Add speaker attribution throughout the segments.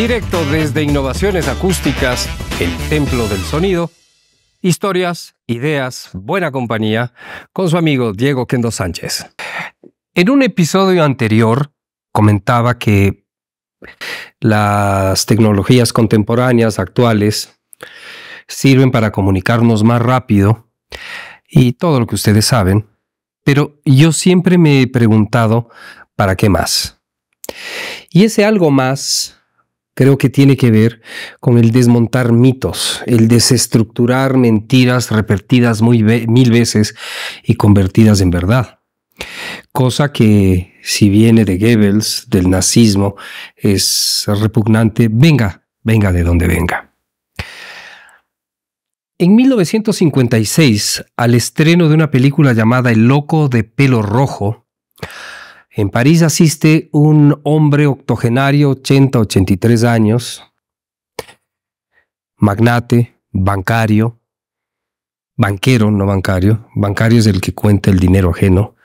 Speaker 1: Directo desde Innovaciones Acústicas, el Templo del Sonido. Historias, ideas, buena compañía, con su amigo Diego Kendo Sánchez. En un episodio anterior comentaba que las tecnologías contemporáneas actuales sirven para comunicarnos más rápido y todo lo que ustedes saben, pero yo siempre me he preguntado ¿para qué más? Y ese algo más creo que tiene que ver con el desmontar mitos, el desestructurar mentiras repetidas mil veces y convertidas en verdad. Cosa que, si viene de Goebbels, del nazismo, es repugnante, venga de donde venga. En 1956, al estreno de una película llamada El loco de pelo rojo, en París asiste un hombre octogenario, 83 años, magnate, banquero, no bancario. Bancario es el que cuenta el dinero ajeno.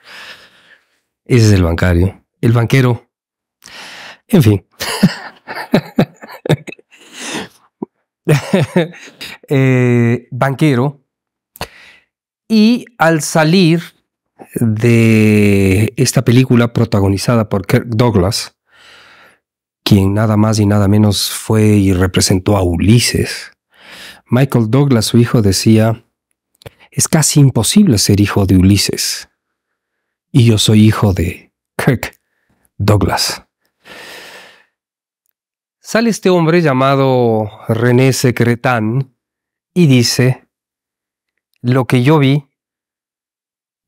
Speaker 1: Ese es el bancario. El banquero, en fin. Banquero. Y al salir de esta película protagonizada por Kirk Douglas, quien nada más y nada menos fue y representó a Ulises, Michael Douglas, su hijo, decía: es casi imposible ser hijo de Ulises. Y yo soy hijo de Kirk Douglas. Sale este hombre llamado René Secretan y dice: lo que yo vi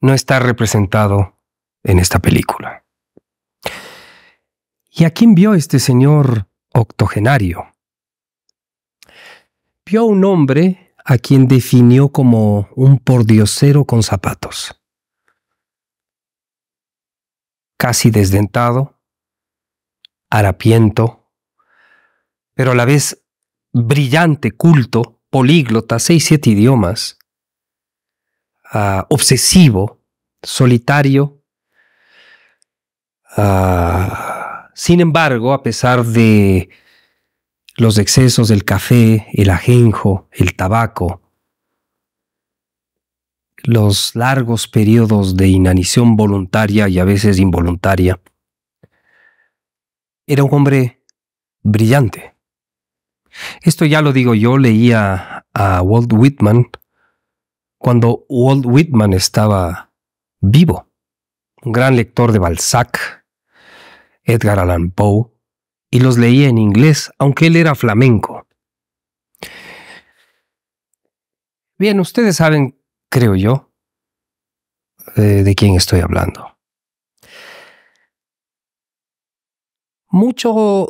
Speaker 1: no está representado en esta película. ¿Y a quién vio este señor octogenario? Vio a un hombre a quien definió como un pordiosero con zapatos. Casi desdentado, harapiento, pero a la vez brillante, culto, políglota, 6-7 idiomas, obsesivo, solitario. Sin embargo, a pesar de los excesos del café, el ajenjo, el tabaco, los largos periodos de inanición voluntaria y a veces involuntaria, era un hombre brillante. Esto ya lo digo yo, leía a Walt Whitman cuando Walt Whitman estaba vivo, un gran lector de Balzac, Edgar Allan Poe, y los leía en inglés, aunque él era flamenco. Bien, ustedes saben, creo yo, de quién estoy hablando. Mucha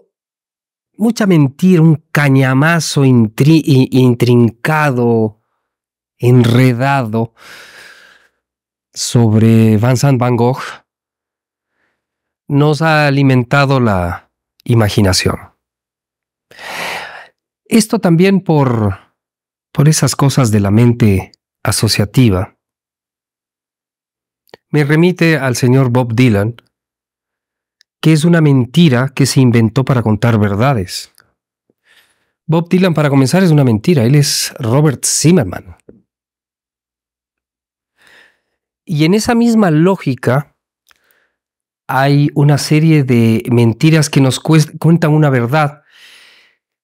Speaker 1: mentira, un cañamazo intrincado, enredado sobre Vincent Van Gogh nos ha alimentado la imaginación. Esto también por esas cosas de la mente asociativa. Me remite al señor Bob Dylan, que es una mentira que se inventó para contar verdades. Bob Dylan, para comenzar, es una mentira. Él es Robert Zimmerman. Y en esa misma lógica hay una serie de mentiras que nos cuentan una verdad,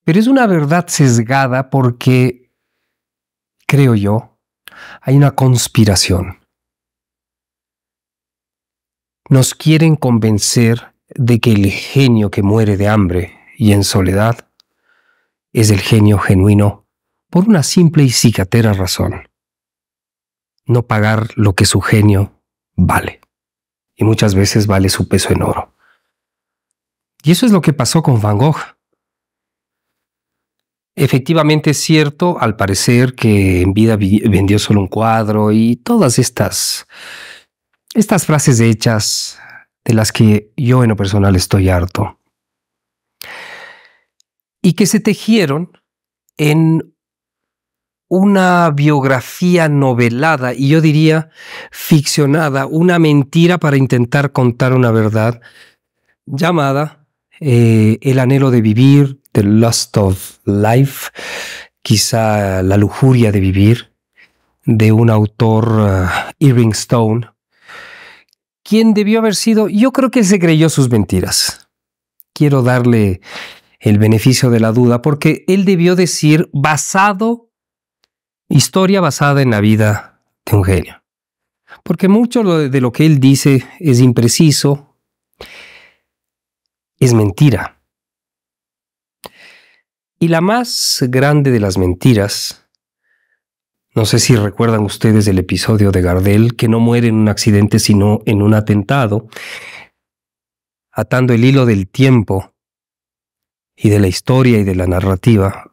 Speaker 1: pero es una verdad sesgada porque, creo yo, hay una conspiración. Nos quieren convencer de que el genio que muere de hambre y en soledad es el genio genuino por una simple y cicatera razón: no pagar lo que su genio vale. Y muchas veces vale su peso en oro. Y eso es lo que pasó con Van Gogh. Efectivamente es cierto, al parecer, que en vida vendió solo un cuadro y todas estas frases hechas de las que yo en lo personal estoy harto. Y que se tejieron en una biografía novelada y yo diría ficcionada, una mentira para intentar contar una verdad llamada El anhelo de vivir, The Lust of Life, quizá La lujuria de vivir, de un autor, Irving Stone, quien debió haber sido, yo creo que se creyó sus mentiras. Quiero darle el beneficio de la duda porque él debió decir historia basada en la vida de un genio. Porque mucho de lo que él dice es impreciso, es mentira. Y la más grande de las mentiras, no sé si recuerdan ustedes el episodio de Gardel, que no muere en un accidente sino en un atentado, atando el hilo del tiempo y de la historia y de la narrativa.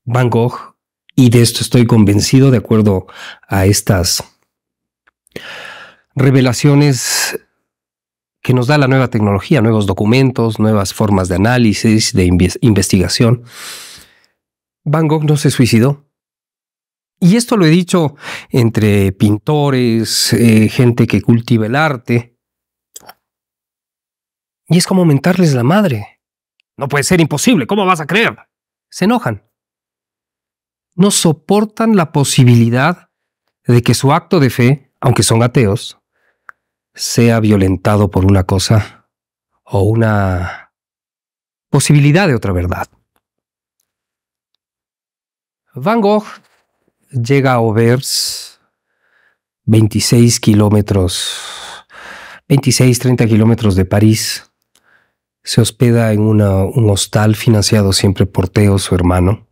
Speaker 1: Van Gogh, y de esto estoy convencido de acuerdo a estas revelaciones que nos da la nueva tecnología, nuevos documentos, nuevas formas de análisis, de investigación. Van Gogh no se suicidó. Y esto lo he dicho entre pintores, gente que cultiva el arte. Y es como mentarles la madre. No puede ser, imposible, ¿cómo vas a creer? Se enojan. No soportan la posibilidad de que su acto de fe, aunque son ateos, sea violentado por una cosa o una posibilidad de otra verdad. Van Gogh llega a Auvers, 30 kilómetros de París. Se hospeda en un hostal financiado siempre por Theo, su hermano.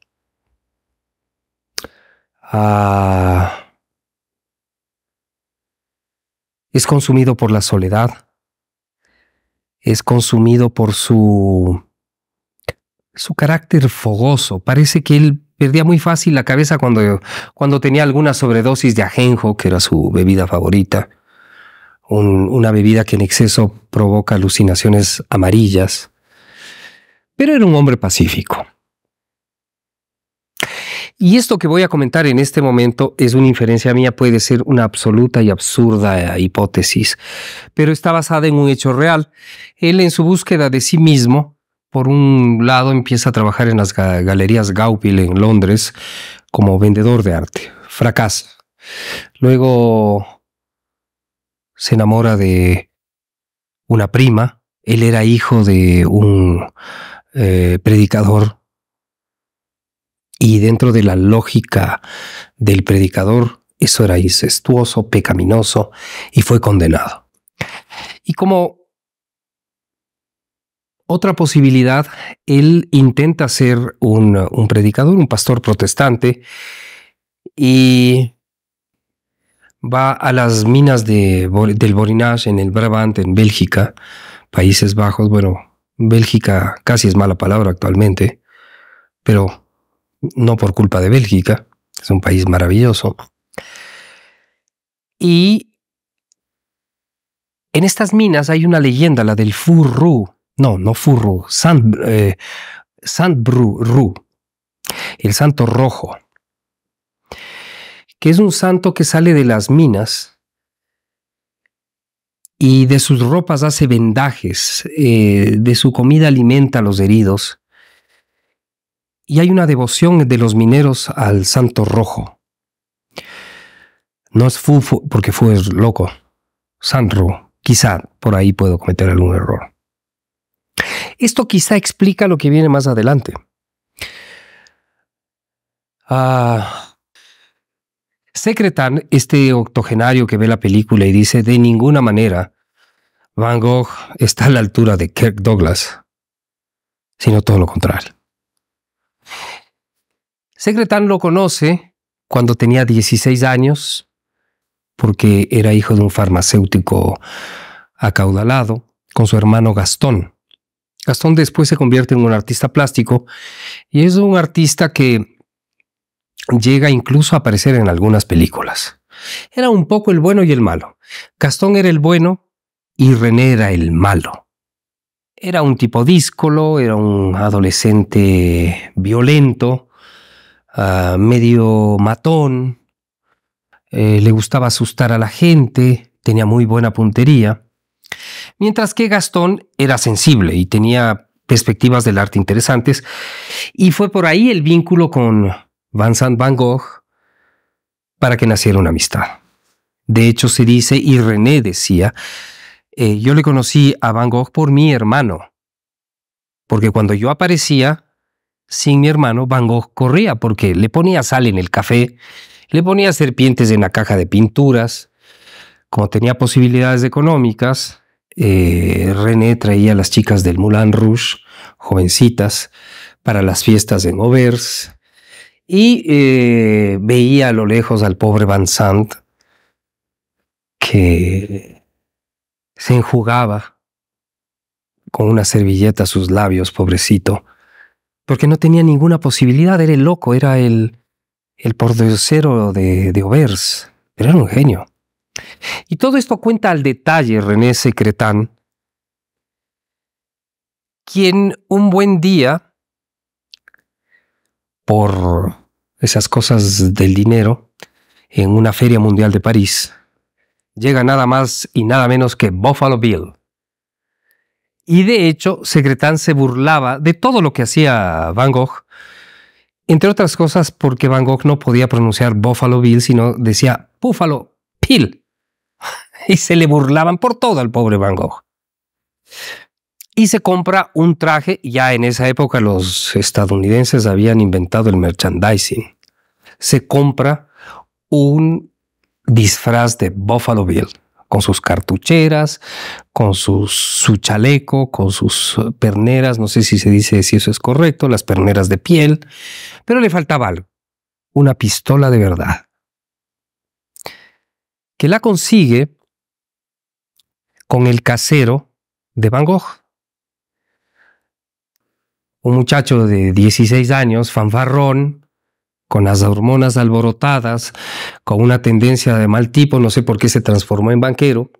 Speaker 1: Es consumido por la soledad. Es consumido por su carácter fogoso. Parece que él perdía muy fácil la cabeza cuando tenía alguna sobredosis de ajenjo, que era su bebida favorita. Una bebida que en exceso provoca alucinaciones amarillas. Pero era un hombre pacífico. Y esto que voy a comentar en este momento es una inferencia mía, puede ser una absoluta y absurda hipótesis, pero está basada en un hecho real. Él, en su búsqueda de sí mismo, por un lado empieza a trabajar en las galerías Gaupil en Londres como vendedor de arte. Fracasa. Luego se enamora de una prima. Él era hijo de un predicador. Y dentro de la lógica del predicador, eso era incestuoso, pecaminoso, y fue condenado. Y como otra posibilidad, él intenta ser un predicador, un pastor protestante, y va a las minas del Borinage en el Brabant, en Bélgica, Países Bajos. Bueno, Bélgica casi es mala palabra actualmente, pero no por culpa de Bélgica, es un país maravilloso. Y en estas minas hay una leyenda, la del Furru. No Furru, Sandbru, el santo rojo, que es un santo que sale de las minas y de sus ropas hace vendajes, de su comida alimenta a los heridos. Y hay una devoción de los mineros al santo rojo. No es Fu, porque Fu es loco. Sandru, quizá por ahí puedo cometer algún error. Esto quizá explica lo que viene más adelante. Secretan, este octogenario que ve la película y dice: de ninguna manera Van Gogh está a la altura de Kirk Douglas, sino todo lo contrario. Secretan lo conoce cuando tenía 16 años, porque era hijo de un farmacéutico acaudalado, con su hermano Gastón. Gastón después se convierte en un artista plástico y es un artista que llega incluso a aparecer en algunas películas. Era un poco el bueno y el malo. Gastón era el bueno y René era el malo. Era un tipo díscolo, era un adolescente violento, medio matón, le gustaba asustar a la gente, tenía muy buena puntería, mientras que Gastón era sensible y tenía perspectivas del arte interesantes. Y fue por ahí el vínculo con Vincent Van Gogh para que naciera una amistad. De hecho, se dice, y René decía, yo le conocí a Van Gogh por mi hermano, porque cuando yo aparecía sin mi hermano, Van Gogh corría porque le ponía sal en el café, le ponía serpientes en la caja de pinturas. Como tenía posibilidades económicas, René traía a las chicas del Moulin Rouge, jovencitas, para las fiestas en Auvers, y veía a lo lejos al pobre Vincent que se enjugaba con una servilleta sus labios, pobrecito, porque no tenía ninguna posibilidad. Era el loco, era el pordiosero de Auvers, pero era un genio. Y todo esto cuenta al detalle René Secretan, quien un buen día, por esas cosas del dinero, en una feria mundial de París, llega nada más y nada menos que Buffalo Bill. Y de hecho, Secretan se burlaba de todo lo que hacía Van Gogh, entre otras cosas porque Van Gogh no podía pronunciar Buffalo Bill, sino decía Buffalo Bill. Y se le burlaban por todo al pobre Van Gogh. Y se compra un traje. Ya en esa época los estadounidenses habían inventado el merchandising. Se compra un disfraz de Buffalo Bill, con sus cartucheras, con su chaleco, con sus perneras, no sé si se dice si eso es correcto, las perneras de piel, pero le faltaba algo, una pistola de verdad, que la consigue con el casero de Van Gogh. Un muchacho de 16 años, fanfarrón, con las hormonas alborotadas, con una tendencia de mal tipo, no sé por qué se transformó en banquero.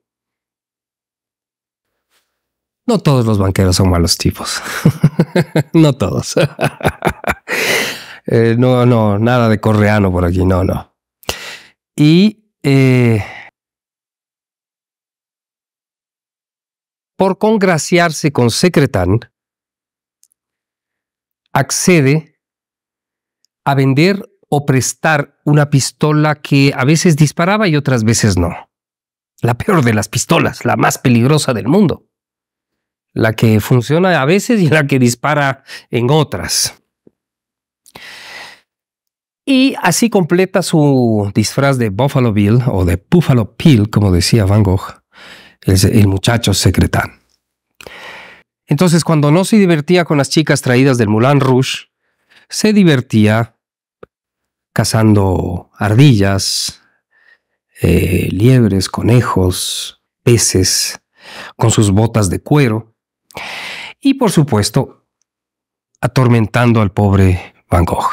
Speaker 1: No todos los banqueros son malos tipos. No todos. No, nada de correano por aquí, no. Y por congraciarse con Secretan, accede a vender o prestar una pistola que a veces disparaba y otras veces no. La peor de las pistolas, la más peligrosa del mundo. La que funciona a veces y la que dispara en otras. Y así completa su disfraz de Buffalo Bill, o de Buffalo Bill, como decía Van Gogh, el muchacho Secretan. Entonces, cuando no se divertía con las chicas traídas del Moulin Rouge, se divertía cazando ardillas, liebres, conejos, peces, con sus botas de cuero y, por supuesto, atormentando al pobre Van Gogh.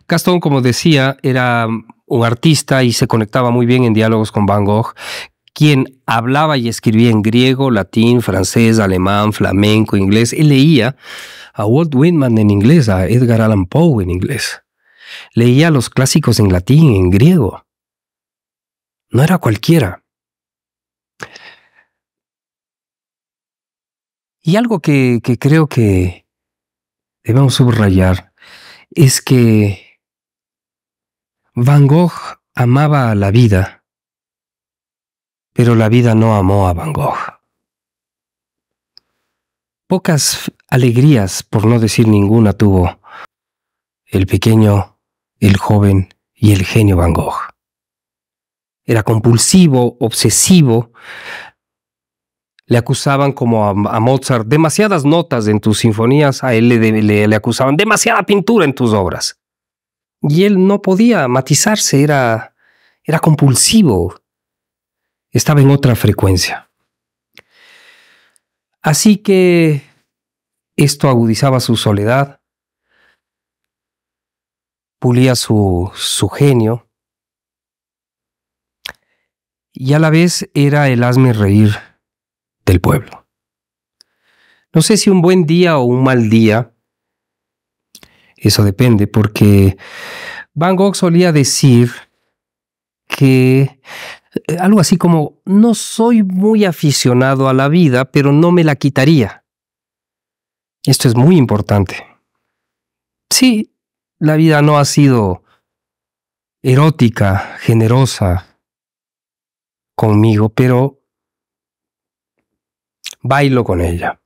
Speaker 1: Gaston, como decía, era un artista y se conectaba muy bien en diálogos con Van Gogh, quien hablaba y escribía en griego, latín, francés, alemán, flamenco, inglés. Él leía a Walt Whitman en inglés, a Edgar Allan Poe en inglés. Leía los clásicos en latín, en griego. No era cualquiera. Y algo que creo que debemos subrayar es que Van Gogh amaba la vida, pero la vida no amó a Van Gogh. Pocas alegrías, por no decir ninguna, tuvo el pequeño, el joven y el genio Van Gogh. Era compulsivo, obsesivo. Le acusaban, como a Mozart, demasiadas notas en tus sinfonías. A él le acusaban demasiada pintura en tus obras. Y él no podía matizarse, era compulsivo. Estaba en otra frecuencia. Así que esto agudizaba su soledad, pulía su genio, y a la vez era el hazmerreír del pueblo. No sé si un buen día o un mal día, eso depende, porque Van Gogh solía decir que algo así como: no soy muy aficionado a la vida, pero no me la quitaría. Esto es muy importante. Sí, la vida no ha sido erótica, generosa conmigo, pero bailo con ella.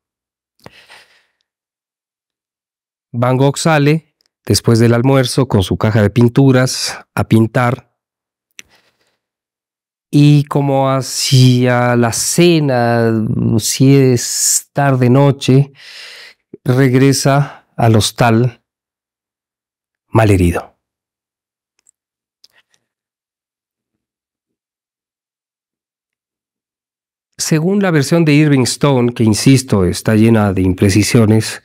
Speaker 1: Van Gogh sale después del almuerzo con su caja de pinturas a pintar, y como hacia la cena, si es tarde noche, regresa al hostal malherido. Según la versión de Irving Stone, que insisto está llena de imprecisiones,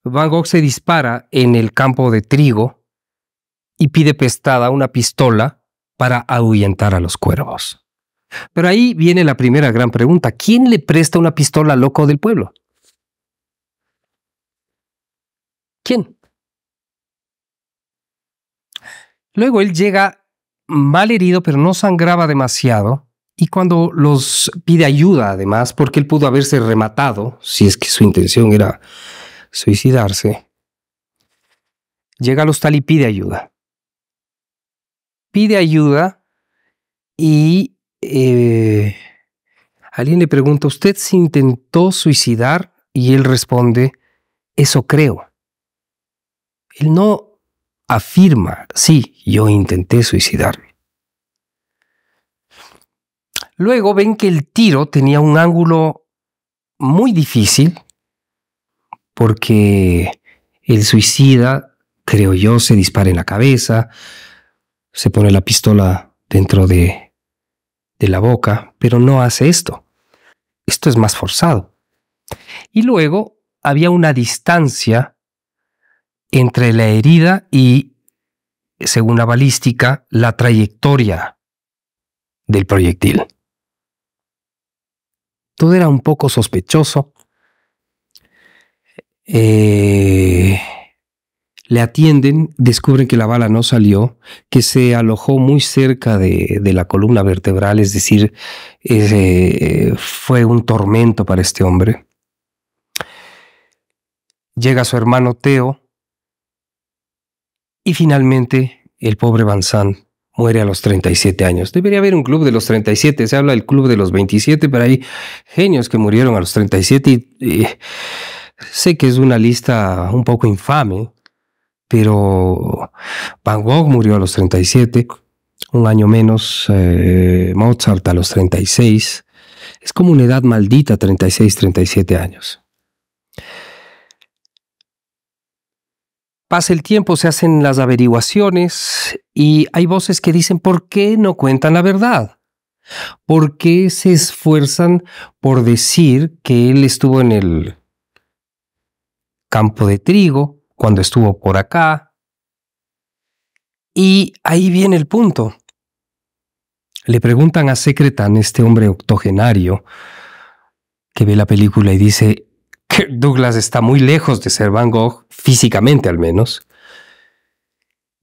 Speaker 1: Van Gogh se dispara en el campo de trigo y pide prestada una pistola para ahuyentar a los cuervos. Pero ahí viene la primera gran pregunta: ¿quién le presta una pistola al loco del pueblo? ¿Quién? Luego él llega mal herido, pero no sangraba demasiado, y cuando los pide ayuda, además, porque él pudo haberse rematado, si es que su intención era suicidarse, llega al hostal y pide ayuda. Pide ayuda y alguien le pregunta: ¿usted se intentó suicidar? Y él responde: eso creo. Él no afirma: sí, yo intenté suicidarme. Luego ven que el tiro tenía un ángulo muy difícil, porque el suicida, creo yo, se dispara en la cabeza, se pone la pistola dentro de la boca, pero no hace esto. Esto es más forzado. Y luego había una distancia entre la herida y, según la balística, la trayectoria del proyectil. Todo era un poco sospechoso. Le atienden, descubren que la bala no salió, que se alojó muy cerca de la columna vertebral, es decir, fue un tormento para este hombre. Llega su hermano Theo y finalmente el pobre Van Sant muere a los 37 años. Debería haber un club de los 37, se habla del club de los 27, pero hay genios que murieron a los 37 y sé que es una lista un poco infame, pero Van Gogh murió a los 37, un año menos, Mozart a los 36. Es como una edad maldita, 36, 37 años. Pasa el tiempo, se hacen las averiguaciones y hay voces que dicen: ¿por qué no cuentan la verdad? ¿Por qué se esfuerzan por decir que él estuvo en el campo de trigo cuando estuvo por acá? Y ahí viene el punto. Le preguntan a Secretan, este hombre octogenario que ve la película, y dice que Douglas está muy lejos de ser Van Gogh, físicamente al menos.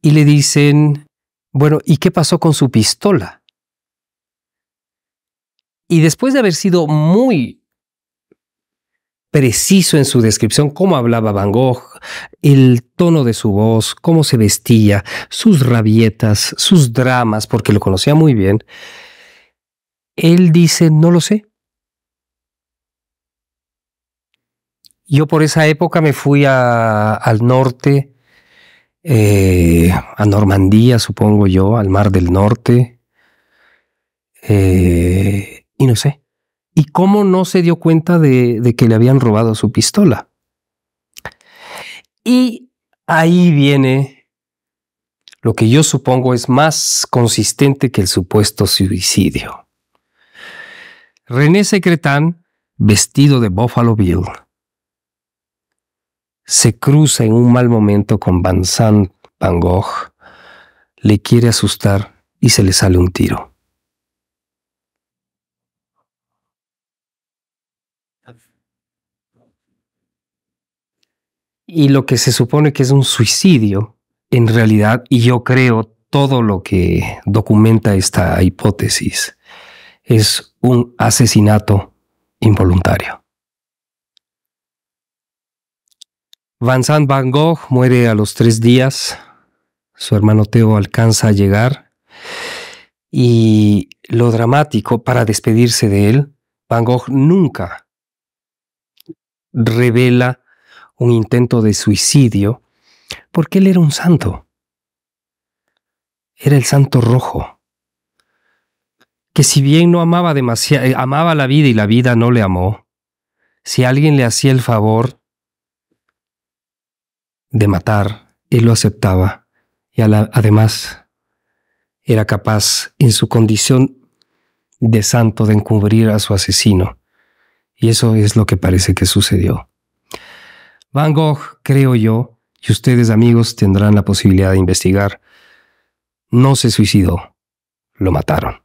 Speaker 1: Y le dicen: bueno, ¿y qué pasó con su pistola? Y después de haber sido muy preciso en su descripción, cómo hablaba Van Gogh, el tono de su voz, cómo se vestía, sus rabietas, sus dramas, porque lo conocía muy bien, él dice: no lo sé. Yo por esa época me fui al norte, a Normandía, supongo yo, al Mar del Norte, y no sé. ¿Y cómo no se dio cuenta de que le habían robado su pistola? Y ahí viene lo que yo supongo es más consistente que el supuesto suicidio. René Secretan, vestido de Buffalo Bill, se cruza en un mal momento con Van Sant Van Gogh, le quiere asustar y se le sale un tiro. Y lo que se supone que es un suicidio, en realidad, y yo creo todo lo que documenta esta hipótesis, es un asesinato involuntario. Vincent Van Gogh muere a los 3 días. Su hermano Theo alcanza a llegar. Y lo dramático, para despedirse de él, Van Gogh nunca revela un intento de suicidio, porque él era un santo. Era el santo rojo, que si bien no amaba demasiado, amaba la vida y la vida no le amó, si alguien le hacía el favor de matar, él lo aceptaba y además era capaz, en su condición de santo, de encubrir a su asesino. Y eso es lo que parece que sucedió. Van Gogh, creo yo, y ustedes amigos tendrán la posibilidad de investigar, no se suicidó, lo mataron.